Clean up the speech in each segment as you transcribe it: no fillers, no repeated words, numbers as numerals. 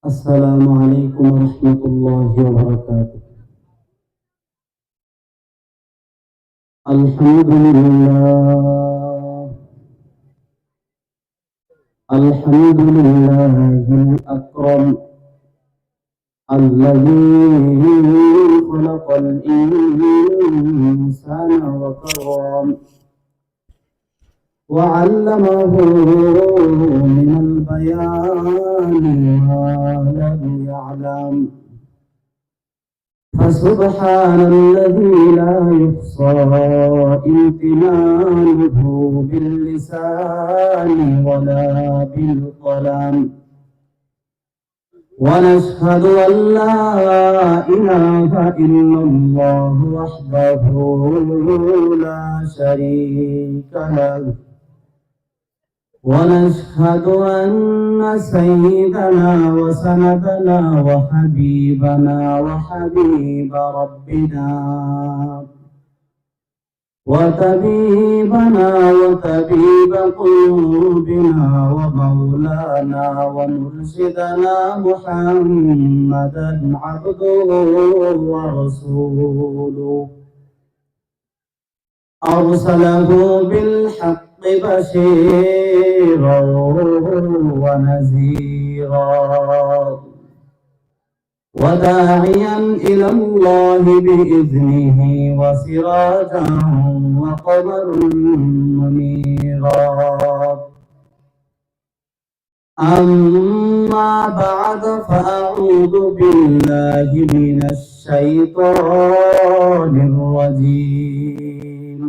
السلام عليكم ورحمة الله وبركاته. الحمد لله الحمد لله الأكرم الذي خلق الإنسان وكرم وعلمه من البيان ما لم يعلم، فسبحان الذي لا يحصى امتنانه باللسان ولا بالقلم، ونشهد أن لا إله إلا الله وحده لا شريك له، ونشهد أن سيدنا وسندنا وحبيبنا وحبيب ربنا وطبيبنا وطبيب قلوبنا ومولانا ومرشدنا محمدا عبده ورسوله، أرسله بالحق بشيرا ونذيرا وداعيا إلى الله بإذنه وسراجا وقمرا منيرا. أما بعد، فأعوذ بالله من الشيطان الرجيم.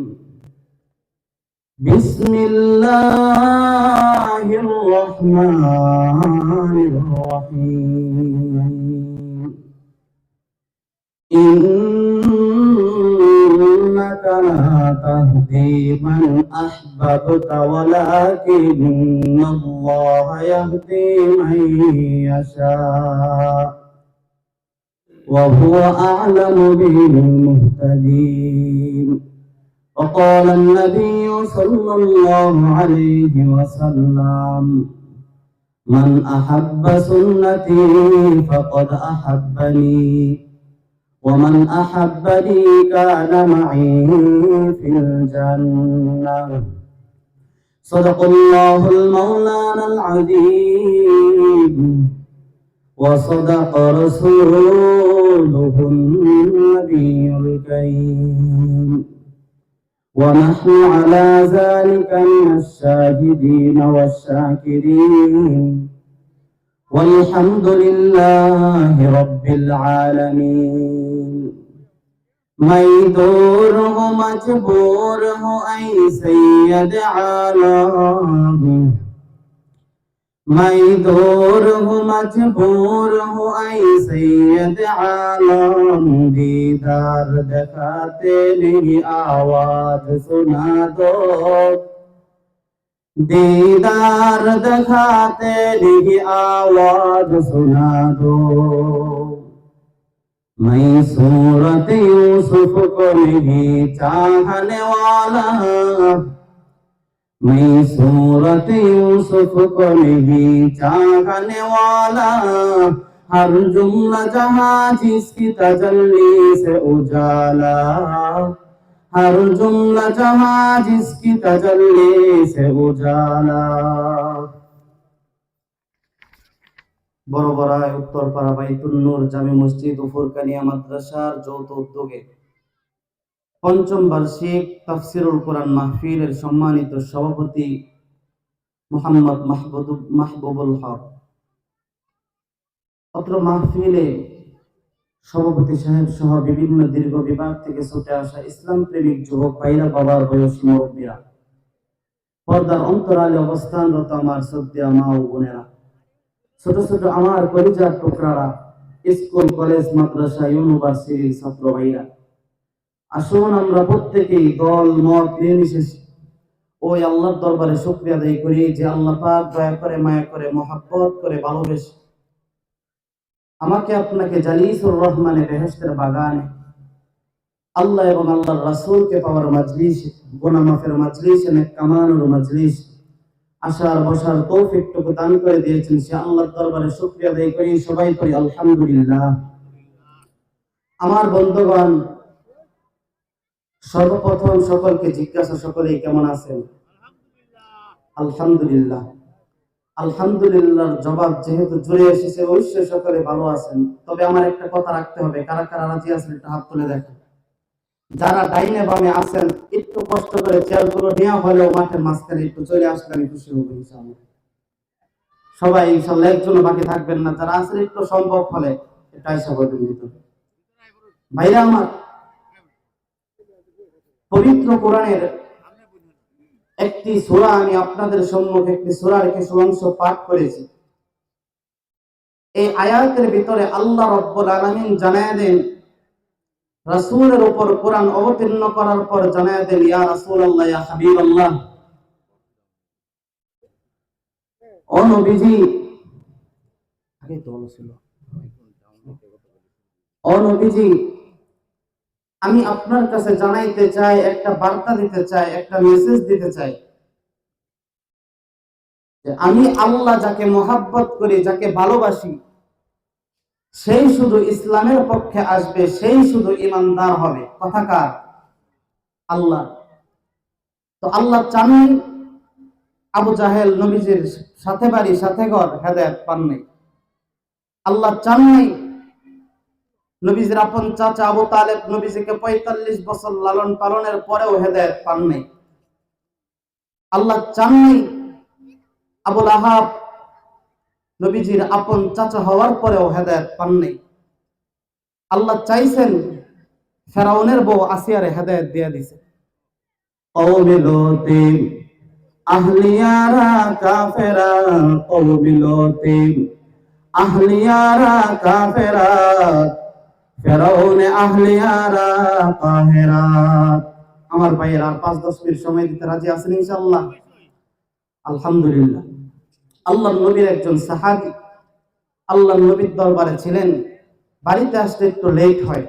بسم الله الرحمن الرحيم. إنك لا تهدي من أحببت ولكن الله يهدي من يشاء وهو أعلم بالمهتدين. وقال النبي صلى الله عليه وسلم: من أحب سنتي فقد أحبني، ومن أحبني كان معي في الجنة. صدق الله المولانا العظيم، وصدق رسوله النبي الكريم، ونحن على ذلك من الشاهدين والشاكرين، والحمد لله رب العالمين. मैं दूर हूँ मजबूर हूँ ऐ सैयद आलम, मैं दूर हूँ मजबूर हूँ ऐ सैयद आलम, दीदार दिखाते नहीं आवाज सुना दो, दीदार दिखाते नहीं आवाज सुना दो। मैं सूरत यूसुफ को नहीं चाहने वाला, मैं सूरत यूसुफ को नहीं चाहने वाला, हर जुमला जहां जिसकी तजल्ली से उजाला, हर जुमला जहां जिसकी तजल्ली से उजाला। বড়বড়ায় উত্তরপাড়া বাইতুল নূর জামে মসজিদ ও ফুরকানিয়া মাদ্রাসার যৌথ উদ্যোগে পঞ্চম বার্ষিক তাফসিরুল কোরআন মাহফিলের সম্মানিত সভাপতি মোহাম্মদ মাহবুবুল হক, অত্র মাহফিলে সভাপতি সাহেব সহ বিভিন্ন দীর্ঘ বিভাগ থেকে ছুটে আসা ইসলাম প্রেমিক যুবক ভাইরা, বাবার বয়সী মুরব্বীরা, পর্দার অন্তরালে অবস্থানরত আমার শ্রদ্ধেয় মা ও বোনেরা, ছোট ছোট আমার কলিজার টুকরারা, স্কুল কলেজ মাদ্রাসা ইউনিভার্সিটির ছাত্র ভাইরা, আসুন আমরা প্রত্যেকেই দল মত নির্বিশেষে ওই আল্লাহর দরবারে শুকরিয়া আদায় করি যে আল্লাহ পাক দয়া করে, মায়া করে, মহব্বত করে, ভালোবেসে আমাকে আপনাকে জালিসুর রহমানের বেহেশতের বাগানে, আল্লাহ এবং আল্লাহর রাসূলকে পাওয়ার মজলিস, গুনাহ মাফের মজলিস, নেক কামানোর মজলিস, আসার বসার তৌফিকটুকু দান করে দিয়েছেন, সে আল্লাহর দরবারে শুকরিয়া আদায় করি। সবাই করি আলহামদুলিল্লাহ। আমার বন্ধুগণ, সর্বপ্রথম সকলকে জিজ্ঞাসা, সকলেই কেমন আছেন? আলহামদুলিল্লাহ। আলহামদুলিল্লাহর জবাব যেহেতু জুড়ে এসেছে, অবশ্যই সকলে ভালো আছেন। তবে আমার একটা কথা রাখতে হবে, কারা কারা রাজি আছেন একটু হাত তুলে দেখেন। যারা ডাইনে বামে আছেন একটু কষ্ট করে চেয়ারগুলো নেওয়া হলেও মাঠের মাঝখানে একটু চলে আসলে আমি খুশি হবো ইনশাআল্লাহ। সবাই ইনশাআল্লাহ, একজনও বাকি থাকবেন না। যারা আছেন একটু সম্ভব হলে এটা এসে বলবেন ভিতরে। ভাইরা আমার, পবিত্র কোরআনের একটি সূরা আমি আপনাদের সম্মুখে একটি সূরার কিছু অংশ পাঠ করেছি। এই আয়াতের ভিতরে আল্লাহ রাব্বুল আলামিন জানায় দেন, রাসূলের উপর কোরআন অবতীর্ণ করার পর জানায় দেন, ইয়া রাসূলুল্লাহ, ইয়া হাবিবাল্লাহ, ও নবীজি, আগে তো ছিল, ও নবীজি, আমি আপনার কাছে জানাইতে চাই, একটা বার্তা দিতে চাই, একটা মেসেজ দিতে চাই যে আমি আল্লাহ যাকে মহাব্বত করি, যাকে ভালোবাসি, সেই শুধু ইসলামের পক্ষে আসবে, সেই শুধু ইমানদার হবে। কথা কার? আল্লাহ। তো আল্লাহ চান আবু জাহেল নবীজির সাথে বাড়ি সাথে ঘর হেদায়েত পান নাই। আল্লাহ চান নাই নবীজির আপন চাচা আবু তালেব নবীজিকে ৪৫ বছর লালন পালনের পরেও হেদায়েত পান নাই। আল্লাহ চান নাই আবুল আহাব নবীজির আপন চাচা হওয়ার পরেও হেদায়েত পান নাই। আল্লাহ চাইছেন ফেরাউনের বউ আসিয়ারে হেদায়েত দিয়ে দিছে। কওমে লূতে আহলিয়ারা কাফেরা, কওমে লূতে আহলিয়ারা কাফেরা, ফেরাউনে আহলিয়ারা কাহেরা। আমার ভাইয়েরা, ৫-১০ মিনিট সময় দিতে রাজি আছেন ইনশাআল্লাহ? আলহামদুলিল্লাহ। আল্লাহর নবীর একজন সাহাবী আল্লাহর নবীর দরবারে ছিলেন। বাড়িতে আসতে একটু লেট হয়।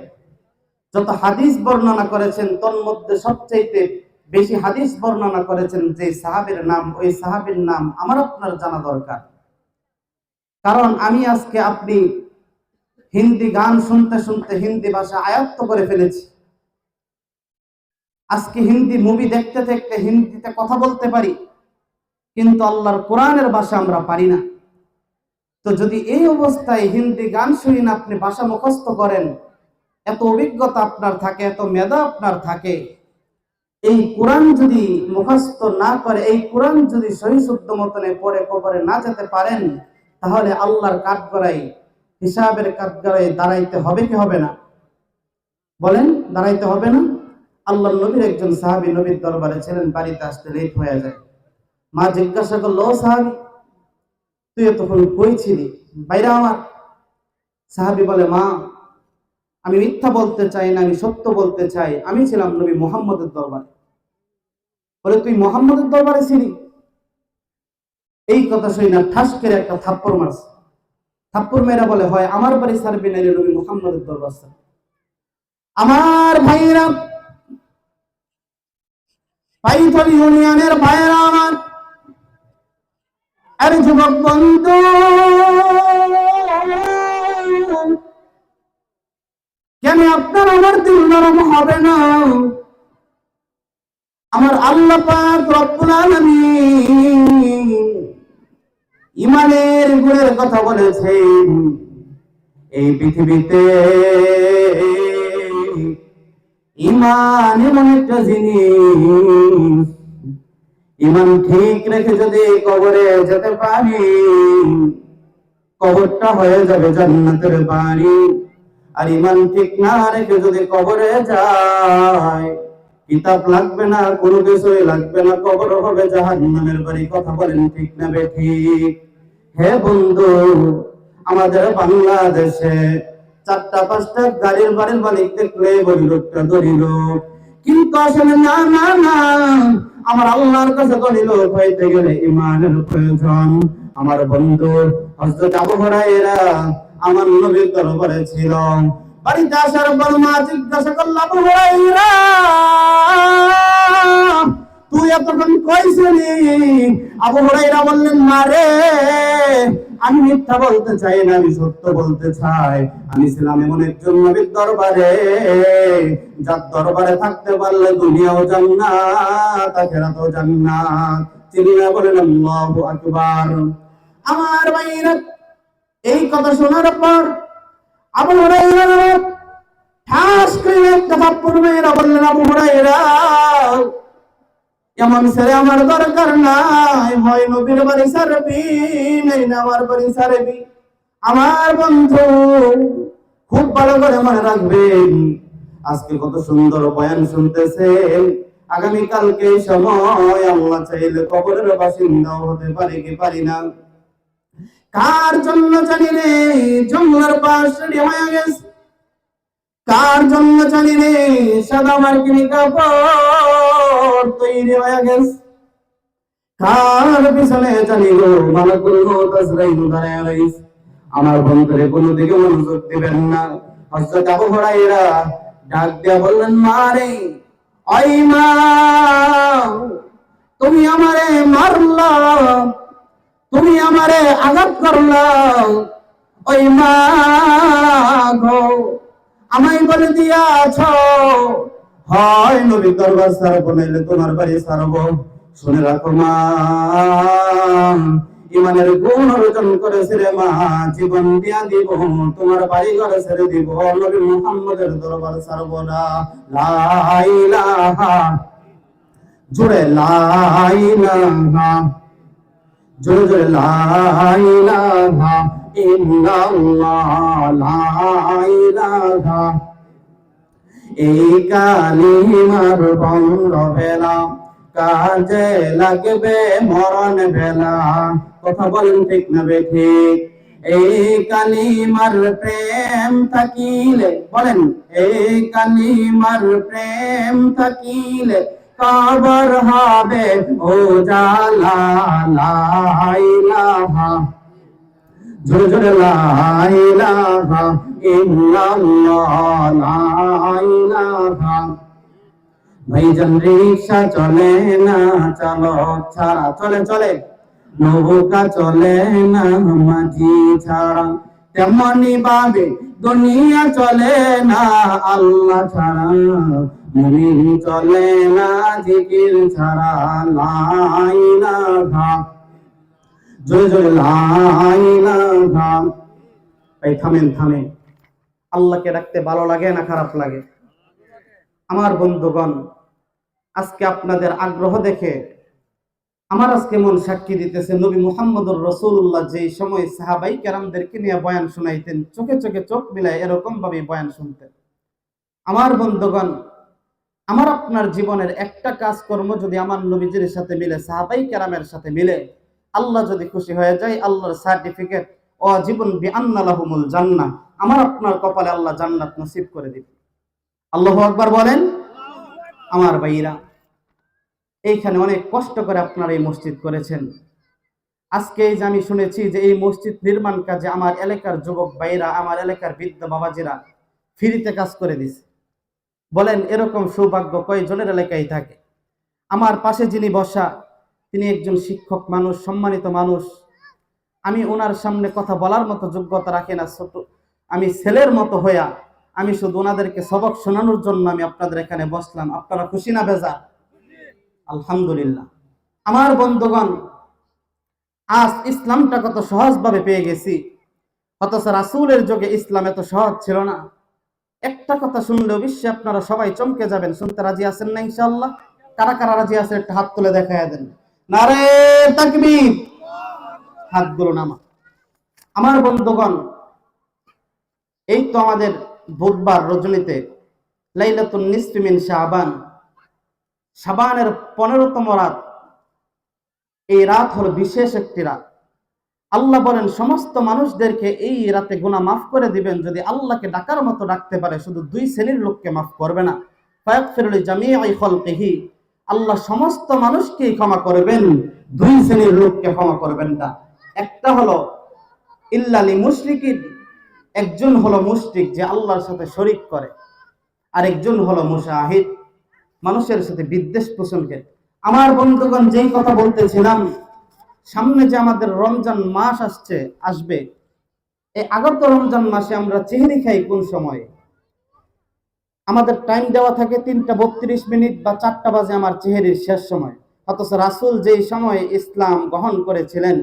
যত হাদিস বর্ণনা করেছেন তন্মধ্যে সবচেয়ে বেশি হাদিস বর্ণনা করেছেন যে সাহাবীর নাম, ওই সাহাবীর নাম আমার আপনার জানা দরকার। কারণ আমি আজকে আপনি হিন্দি গান শুনতে শুনতে হিন্দি ভাষা আয়ত্ত করে ফেলেছি। আজকে হিন্দি মুভি দেখতে দেখতে হিন্দিতে কথা বলতে পারি, কিন্তু আল্লাহর কোরআনের ভাষা আমরা পারি না। তো যদি এই অবস্থায় হিন্দি গান শুনে আপনি ভাষা মুখস্থ করেন, এত অভিজ্ঞতা আপনার থাকে, এত মেধা আপনার থাকে, এই কোরআন যদি মুখস্থ না করে, এই কোরআন যদি সহি শুদ্ধ মতনে পড়ে কবরে না যেতে পারেন, তাহলে আল্লাহর কাঠগড়ায়, হিসাবের কাঠগড়ায় দাঁড়াইতে হবে কি হবে না? বলেন, দাঁড়াইতে হবে না? আল্লাহর নবীর একজন সাহাবী নবীর দরবারে ছিলেন, বাড়িতে আসতে লেট হয়ে যায়। মা জিজ্ঞাসা করলো, ও সাহাবী, তুই তখন কই ছিলি? বাইরে আমার। সাহাবী বলে, মা, আমি মিথ্যা বলতে চাই না, আমি সত্য বলতে চাই, আমি ছিলাম নবী মুহাম্মদের দরবারে। বলে, তুই মুহাম্মদের দরবারে ছিলি? এই কথা শুই না ঠাস করে একটা থাপ্পড় মারছে। থাপ্পড় মেয়েরা বলে, হয় আমার বাড়ি সারবি না, নবী মুহাম্মদের দরবার স্যার। আমার ভাইরা, পাইথল ইউনিয়নের ভাইরা আমার, আরে যুবক বন্ধু, কেন আপনার আমার দিল নরম হবে না? আমার আল্লাহ পাক রব্বুল আলামিন ইমানের গুণের কথা বলেছেন। এই পৃথিবীতে ইমান এমন একটা জিনিস, ইমান ঠিক রেখে যদি কবরে যেতে পারি, কবরটা হয়ে যাবে জান্নাতের বাড়ি। আর ইমান ঠিক না রেখে যদি কবরে যায়, কিতাব লাগবে না, কোনো কিছুই লাগবে না, কবর হবে জাহান্নামের বাড়ি। কথা বলেন ঠিক না বেঠিক? হে বন্ধু, আমাদের বাংলাদেশে ৪টা-৫টা গাড়ির বাড়ির মালিক দেখলে বলি লোকটা ধরিল, কিন্তু আসলে না না না, আমার আল্লাহর কাছে ধরিল হইতে গেলে ইমানের প্রয়োজন। আমার বন্ধু হযরত আবু হুরায়রা আমার নবীর দরবারে ছিল। বাড়িতে আসার পর মা জিজ্ঞাসা করল, আবু হুরায়রা, তুই এতক্ষণ কইছিলি? আবু হুরায়রা বললেন, না রে, আমি মিথ্যা বলতে চাই না, আমি সত্য বলতে চাই। আমি ছিলাম এমন একজন নবীর দরবারে, যার দরবারে থাকতে পারলে দুনিয়াও জান্নাত আখিরাতও জান্নাত। চিল্লা বলেন আল্লাহু আকবার। আমার ভাইরা, এই কথা শোনার পর আবু হুরায়রা ঠাস করে একটা থাপ্পড় মেরে বললেন, আবু হুরায়রা, এমন ছেলে আমার দরকার নাই, হয় নবীর বাড়ি ছাড়বি, নেই না আমার বাড়ি ছাড়বি। আমার বন্ধু খুব ভালো করে মনে রাখবেন, আজকে কত সুন্দর বয়ান শুনতেছেন, আগামীকালকে সময় আল্লাহ চাইলে কবরের বাসিন্দাও হতে পারি কি পারি না। কার জন্য জানি রে জঙ্গলের পাশ রেডি হয়ে গেছে, কার জন্য জানি রে সাদা মার্কিনি কাপড় তৈরি হয়ে গেছে, কার পিছনে জানি গো মালাকুল মউত আজরাইল দাঁড়ায় রইছে। আমার বন্ধুরে কোনো দিকে মনোযোগ দিবেন না। হযরত আবু হুরায়রা ডাক দিয়া বললেন, মা রে, ওই মা, তুমি আমারে মারলা, তুমি আমারে আঘাত করলা, ওই মা গো, আমায় বলে দিয়াছ হয় নবী দরবার ছাড়বো, নাইলে তোমার বাড়ি ছাড়বো। শুনে রাখো মা, ইমানের গুণ অর্জন করেছে রে মা, জীবন দিয়া দিব, তোমার বাড়ি ঘরে ছেড়ে দিব, নবী মুহাম্মদের দরবার ছাড়বো না। লা ইলাহা, জোরে লা ইলাহা, জোরে জোরে লা ইলাহা ইল্লাল্লাহ, লা ইলাহা। এই কালিমার বন্ধ ভেলা, কাজে লাগবে মরণ ভেলা। কথা বলেন ঠিক না বেঠিক? এই কালিমার প্রেম থাকিলে, বলেন, এই কালিমার প্রেম থাকিলে কবর হবে উজালা। লা ইলাহা, জোরে জোরে লা ইলাহা ইল্লাল্লাহ, লা ইলাহা। ভাইজান রিকশা চলে না চালক ছাড়া, চলে চলে, নৌকা চলে না মাঝি ছাড়া, তেমনি ভাবে দুনিয়া চলে না আল্লাহ ছাড়া, মুমিন চলে না জিকির ছাড়া। লা ইলাহা, জোরে জোরে লা ইলাহা। ভাই থামেন থামেন, আল্লাহকে ডাকতে ভালো লাগে না খারাপ লাগে? আমার বন্ধুগণ, আজকে আপনাদের আগ্রহ দেখে আমার আজকে মন সাক্ষী দিতেছে, নবী মুহাম্মদুর রাসূলুল্লাহ যেই সময় সাহাবাই কেরামদেরকে নিয়ে বয়ান শুনাইতেন, চোখে চোখে চোখ মিলায় এরকম ভাবে বয়ান শুনতেন। আমার বন্ধুগণ, আমার আপনার জীবনের একটা কাজকর্ম যদি আমার নবীজির সাথে মিলে, সাহাবাই কেরামের সাথে মিলে, আল্লাহ যদি খুশি হয়ে যায়, আল্লাহর সার্টিফিকেট ও জীবন বিআন্না লাহুমুল জান্নাহ, আমার আপনার কপালে আল্লাহ জান্নাত নসিব করে দিবেন। আল্লাহু আকবার বলেন। আমার ভাইরা, এইখানে অনেক কষ্ট করে আপনারা এই মসজিদ করেছেন। আজকে এই যে আমি শুনেছি যে এই মসজিদ নির্মাণ কাজে আমার এলাকার যুবক ভাইরা, আমার এলাকার বৃদ্ধ বাবাজিরা ফ্রিতে কাজ করে দিছে। বলেন, এরকম সৌভাগ্য কয়জনের এলাকায় থাকে? আমার পাশে যিনি বসা, তিনি একজন শিক্ষক মানুষ, সম্মানিত মানুষ। আমি ওনার সামনে কথা বলার মতো যোগ্যতা রাখি না, ছোট আমি ছেলের মতো হইয়া আমি শুধু ওনাদেরকে সবক শোনানোর জন্য আমি আপনাদের এখানে বসলাম। আপনারা খুশি না বেজা? আলহামদুলিল্লাহ। আমার বন্ধুগণ, আজ ইসলামটা কত সহজভাবে পেয়ে গেছি, অথচ রাসূলের যুগে ইসলাম এত সহজ ছিল না। একটা কথা শুনলে অবশ্যই আপনারা সবাই চমকে যাবেন। শুনতে রাজি আছেন না ইনশাআল্লাহ? কারা কারা রাজি আছেন একটা হাত তুলে দেখায় দেন। নারে তাকবীর, হাতগুলো নামা। আমার বন্ধুগণ, এই তো আমাদের বুধবার রজনীতে লাইলাতুন নিসফি মিন শাবান, শাবানের 15তম রাত। এই রাত হলো বিশেষ একটি রাত। আল্লাহ বলেন সমস্ত মানুষদেরকে এই রাতে গুনাহ মাফ করে দিবেন যদি আল্লাহকে ডাকার মতো ডাকতে পারে। শুধু দুই শ্রেণীর লোককে মাফ করবে না। ফায়াগফিরু লিজামিই খালকিহি, আল্লাহ সমস্ত মানুষকেই ক্ষমা করবেন, দুই শ্রেণীর লোককে ক্ষমা করবেন না। একটা হলো ইল্লা লিমুশরিকিন, একজন হলো মুশরিক যে আল্লাহর সাথে শরীক করে, আর একজন হলো মুশাহিদ, মানুষের সাথে বিদ্বেষ পোষণকারী। আমার বন্ধুগণ, যেই কথা বলতেছিলাম, সামনে যে আমাদের রমজান মাস আসবে, এই আগত রমজান মাসে আমরা চেহারি খাই কোন সময়ে? আমাদের টাইম দেওয়া থাকে 3টা 32 মিনিট বা 4টা বাজে আমার চেহারির শেষ সময়। অথচ রাসূল যেই সময়ে ইসলাম গ্রহণ করেছিলেন,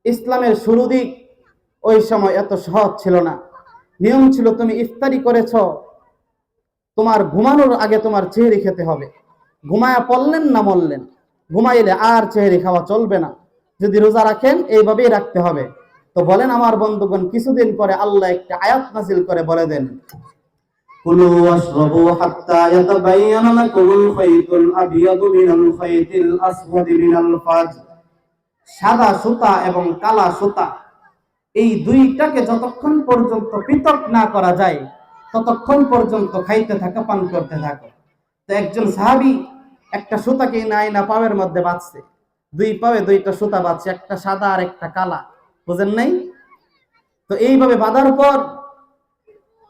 ইসলামের শুরু দিক, ওই সময় এত সহজ ছিল না। নিয়ম ছিল, তুমি ইফতারি করেছ, তোমার ঘুমানোর আগে তোমার চেহারি খেতে হবে। ঘুমায়া পড়লেন না মরলেন, ঘুমাইলে আর চেহারি খাওয়া চলবে না। যদি রোজা রাখেন এইভাবেই রাখতে হবে। তো বলেন আমার বন্ধুগণ, কিছুদিন পরে আল্লাহ একটা আয়াত নাজিল করে বলে দেন, কুলু ওয়াশরাবু হাত্তা ইয়াতাবায়্যানা লাকুমুল খায়তুল আবিয়াদু মিনাল খায়তিল আসওয়াদি মিনাল ফাজর। সাদা সুতা এবং কালা সুতা, এই দুইটাকে যতক্ষণ পর্যন্ত পৃথক না করা যায় ততক্ষণ পর্যন্ত খাইতে থাকো, পান করতে থাকো। তো একজন সাহাবী একটা সুতাকে না পায়ের মধ্যে বাঁধছে, দুই পায়ে দুইটা সুতা বাঁধছে, একটা সাদা আর একটা কালা, বুঝেন নাই? তো এইভাবে বাঁধার পর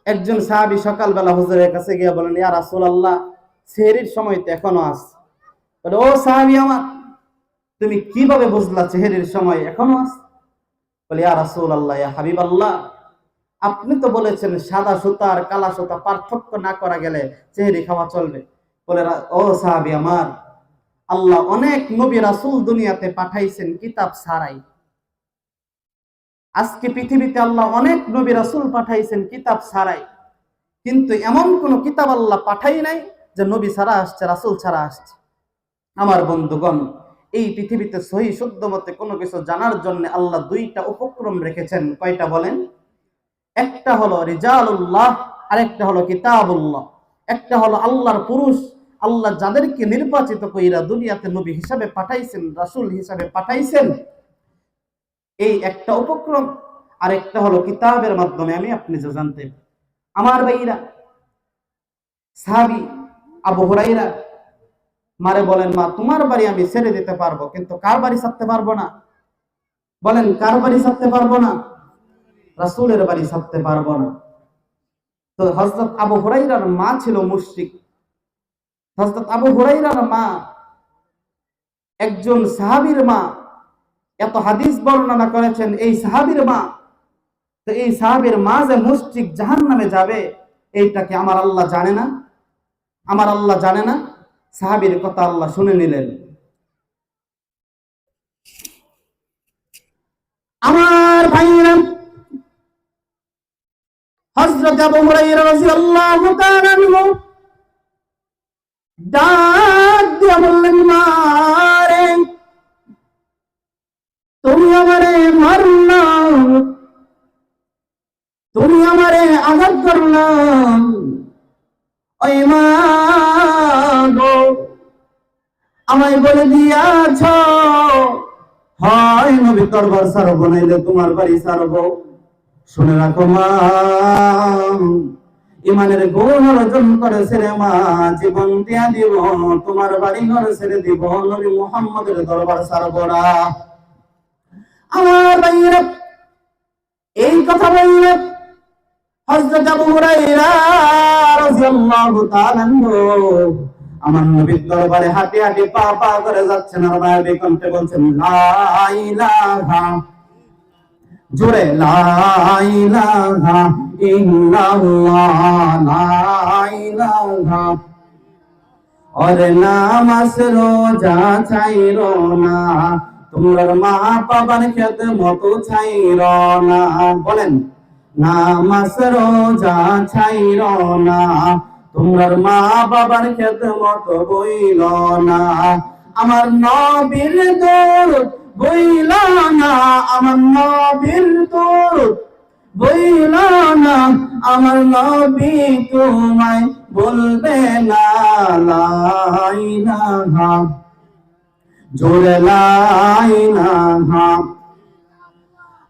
একজন সাহাবী সকালবেলা হুজুরের কাছে গিয়ে বলেন, ইয়া রাসূলুল্লাহ, সেহরির সময় তো এখনো আছে। বলে, ও সাহাবী আমার, তুমি কিভাবে বুঝলা সেহরির সময় এখনো আছে? বলে, ইয়া রাসূলুল্লাহ, ইয়া হাবিবাল্লাহ, আপনি তো বলেছেন সাদা সুতা আর কালা সুতা পার্থক্য না করা গেলে সেহরি খাওয়া চলবে। বলে, ও সাহাবী আমার, আল্লাহ অনেক নবী রাসূল দুনিয়াতে পাঠাইছেন কিতাব ছাড়াই। আজকে পৃথিবীতে আল্লাহ অনেক নবী রাসূল পাঠাইছেন কিতাব ছাড়াই, কিন্তু এমন কোন কিতাব আল্লাহ পাঠাই নাই যে নবী ছাড়া আসছে, রাসূল ছাড়া আসছে। আমার বন্ধুগণ, এই পৃথিবীতে সহি শুদ্ধ মতে কোনো কিছু জানার জন্য আল্লাহ দুইটা উপক্রম রেখেছেন। কয়টা বলেন? একটা হলো রিজালুল্লাহ, আরেকটা হলো কিতাবুল্লাহ। একটা হলো আল্লাহর পুরুষ, আল্লাহ যাদেরকে নির্বাচিত কইরা দুনিয়াতে নবী হিসাবে পাঠাইছেন, রাসূল হিসাবে পাঠাইছেন, এই একটা উপক্রম। আরেকটা হলো কিতাবের মাধ্যমে আমি আপনি যে জানতে। আমার ভাইরা, সাহাবী আবু হুরায়রা মারে বলেন, মা তোমার বাড়ি আমি ছেড়ে দিতে পারবো, কিন্তু কার বাড়ি ছাড়তে পারবো না? বলেন, কার বাড়ি ছাড়তে পারবো না? রাসূলের বাড়ি ছাড়তে পারবো না। তো হযরত আবু হুরায়রার মা ছিল মুশরিক। হযরত আবু হুরায়রার মা একজন সাহাবীর মা, এত হাদিস বর্ণনা করেছেন এই সাহাবীর মা। তো এই সাহাবীর মা যে মুশরিক, জাহান্নামে যাবে, এইটাকে আমার আল্লাহ জানে না? আমার আল্লাহ জানে না? সাহাবীর কথা আল্লাহ শুনে নিলেন। আমার ভাইরা, হযরত আবু হুরায়রা রাদিয়াল্লাহু তাআলা আনহু ডাক দিয়ে বললেন, মা রে, তুমি আমারে মারলা, তুমি আমারে আঘাত করলা, ওই মা গো, আমায় বলে দিয়াছ হয় নবী দরবার ছাড়বো, নাইলে তোমার বাড়ি ছাড়বো। শুনে রাখো মা, ইমানের গুণ অর্জন করেছে রে মা, জীবন দিয়া দিব, তোমার বাড়ি ঘর ছেড়ে দিব, নবী মুহাম্মদের দরবার ছাড়বো না। আমার ভাইরা, এই কথা বললে হযরত আবু হুরায়রা রাদিয়াল্লাহু তাআলা আনহু আমার নবীর দরবারে হাঁটি হাঁটি পা পা করে যাচ্ছেন, আর মায়াবী কণ্ঠে বলছেন, লা ইলাহা, জোরে, লা ইলাহা ইল্লাল্লাহ, লা ইলাহা। ওরে নামাজ রোজা ছাইরো না, তোমার মা বাবার খেদমত ছাইরো না। বলেন, নামাজ রোজা ছাইরো না, তোমার মা বাবার খেদমত বইল না। আমার নবীর দরুদ বইল না, আমার নবীর দরুদ বইল না, আমার নবী তোমায় বলবে না, লা ইলাহা, জোরে লা ইলাহা।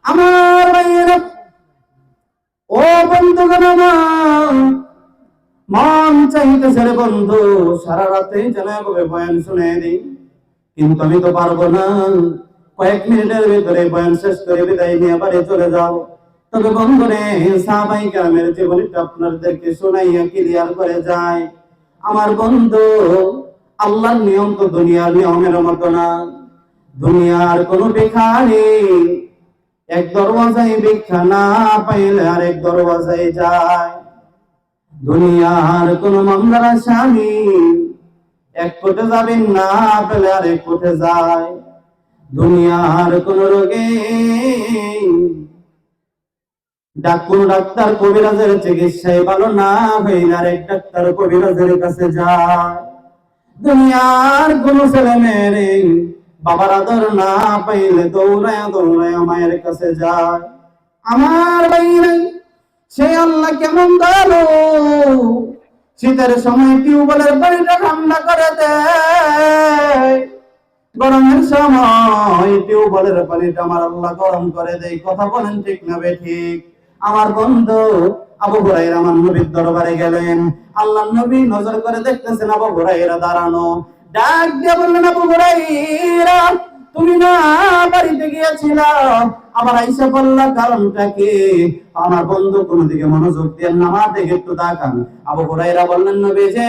আমার ভাইয়েরা, ও বন্ধুগণ আমার, মন চাইতেছে রে বন্ধু সারা রাতে যেন এভাবে বয়ান শুনে দিই, কিন্তু আমি তো পারবো না। কয়েক মিনিটের ভিতরে বয়ান শেষ করে বিদায় নিয়ে বাড়ি চলে যাও। তবে বন্ধুরে, সাহাবায়ে কেরামের জীবনীটা আপনাদেরকে শোনাইয়া ক্লিয়ার করে যায়। আমার বন্ধু, আল্লাহর নিয়ম তো দুনিয়ার নিয়মের মতো না। দুনিয়ার কোনো ভিখারি এক দরওয়াজায় ভিক্ষা না পাইলে আরেক দরওয়াজায় যায়। দুনিয়ার কোন মামলার আসামি এক কোটে যাবেন না পেলে আরেক কোটে যায়। দুনিয়ার কোন রোগে কোন ডাক্তার কবিরাজের চিকিৎসায় ভালো না হইলে আরেক ডাক্তার কবিরাজের কাছে যায়। দুনিয়ার কোন ছেলে মেয়ে বাবার আদর না পাইলে দৌড়ায় দৌড়ায় মায়ের কাছে যায়। আমার বাইরে সে আল্লাহ কেমন দয়ালু, শীতের সময় টিউবওয়েলের পানিটা ঠান্ডা করে দেয়, গরমের সময় টিউবওয়েলের পানিটা আমার আল্লাহ গরম করে দেয়। কথা বলেন ঠিক না বেঠিক? আমার বন্ধু আবু হুরায়রা আমার নবীর দরবারে গেলেন। আল্লাহ নবী নজর করে দেখতেছেন আবু হুরায়রা দাঁড়ানো। ডাক দিয়ে বললেন, আবু হুরায়রা তুমি না বাড়িতে গিয়েছিলা, আবার আইসা বললা, কারণটা কি? আমার বন্ধু কোন দিকে মনোযোগ দিয়ে না, আমার দিকে একটু তাকান। আবু হুরায়রা বললেন, নবী যে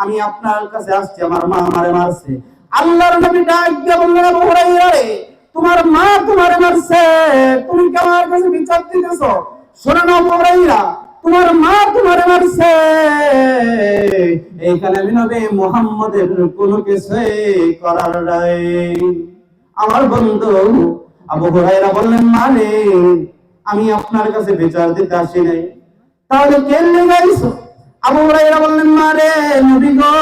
আমি আপনার কাছে আসছি, আমার মা আমারে মারছে। আল্লাহর নবী ডাক দিয়ে বললেন, আবু হুরায়রা রে, তোমার মা তোমারে মারছে, তুমি কি আমার কাছে বিচার দিতেছো? শোনো না আবু হুরায়রা, তোমার মা তোমারে মারছে, এইখানে আমি নবী মুহাম্মদের কোনো কিছু করার নাই। আমার বন্ধু আবু হুরায়রা বললেন, মানে আমি আপনার কাছে বিচার দিতে আসি নাই, তাহলে কেন লাগাইছো? আবু হুরায়রা বললেন, মারে নবী গো,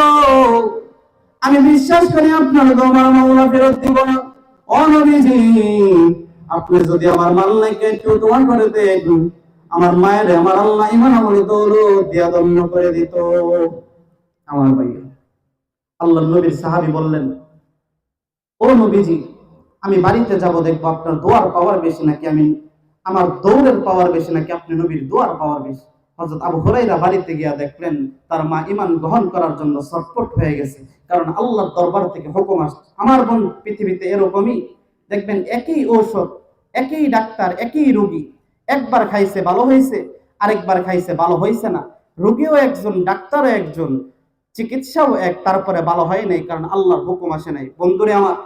আমি বিশ্বাস করি আপনার আমার মাওলা ফেরত দিব না। ও নবীজি, আপনি যদি আমার মাল্লাকে একটু দোয়া করে দেন, আমার মায়ের আমার আল্লাহ ইমান আমল দৌলত দিয়া দন্য করে দিত। আমার ভাই, আল্লাহ নবীর সাহাবী বললেন, ও নবীজি, আমি বাড়িতে যাব, দেখবো আপনার দোয়ার পাওয়ার বেশি নাকি আমার দৌড়ের পাওয়ার বেশি নাকি আপনি নবীর দোয়ার পাওয়ার বেশি। হযরত আবু হুরায়রা বাড়িতে গিয়া দেখলেন তার মা ঈমান গ্রহণ করার জন্য ছটফট হয়ে গেছে, কারণ আল্লাহর দরবার থেকে হুকুম আসছে। আমার বোন, পৃথিবীতে এরকমই দেখবেন, একই ঔষধ, একই ডাক্তার, একই রোগী, একবার খাইছে ভালো হয়েছে, আরেকবার খাইছে ভালো হয়েছে না। রোগীও একজন, ডাক্তারও একজন, চিকিৎসাও এক, তারপরে ভালো হয় নাই, কারণ আল্লাহর হুকুম আসে নাই। বন্ধুরে আমার,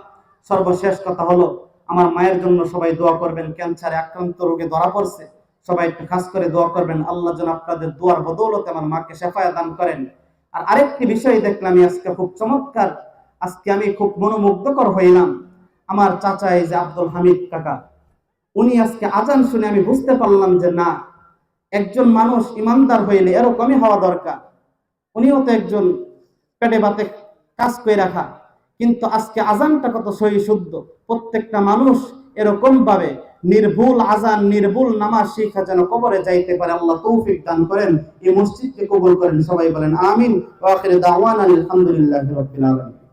সর্বশেষ কথা হলো, আমার মায়ের জন্য সবাই দোয়া করবেন। ক্যান্সারে আক্রান্ত রোগে ধরা পড়ছে, সবাই একটু খাস করে দোয়া করবেন, আল্লাহ যেন আপনাদের দোয়ার বদৌলতে আমার মাকে শেফায়া দান করেন। আর আরেকটি বিষয় দেখলাম আজকে খুব চমৎকার, আজকে আমি খুব মনোমুগ্ধকর হইলাম। আমার চাচা, এই যে আব্দুল হামিদ কাকা, উনি আজকে আজান শুনে আমি বুঝতে পারলাম যে না, একজন মানুষ ইমানদার হইলে এরকমই হওয়া দরকার। উনিও তো একজন পেটে ভাতে কাজ করে রাখা, কিন্তু আজকে আজানটা কত সহি শুদ্ধ। প্রত্যেকটা মানুষ এরকম ভাবে নির্ভুল আজান, নির্ভুল নামাজ শিখা যেন কবরে যাইতে পারে, আল্লাহ তৌফিক দান করেন, এই মসজিদকে কবুল করেন। সবাই বলেন আমিন। ওয়া আখিরু দাওয়ানা আলহামদুলিল্লাহি রাব্বিল আলামিন।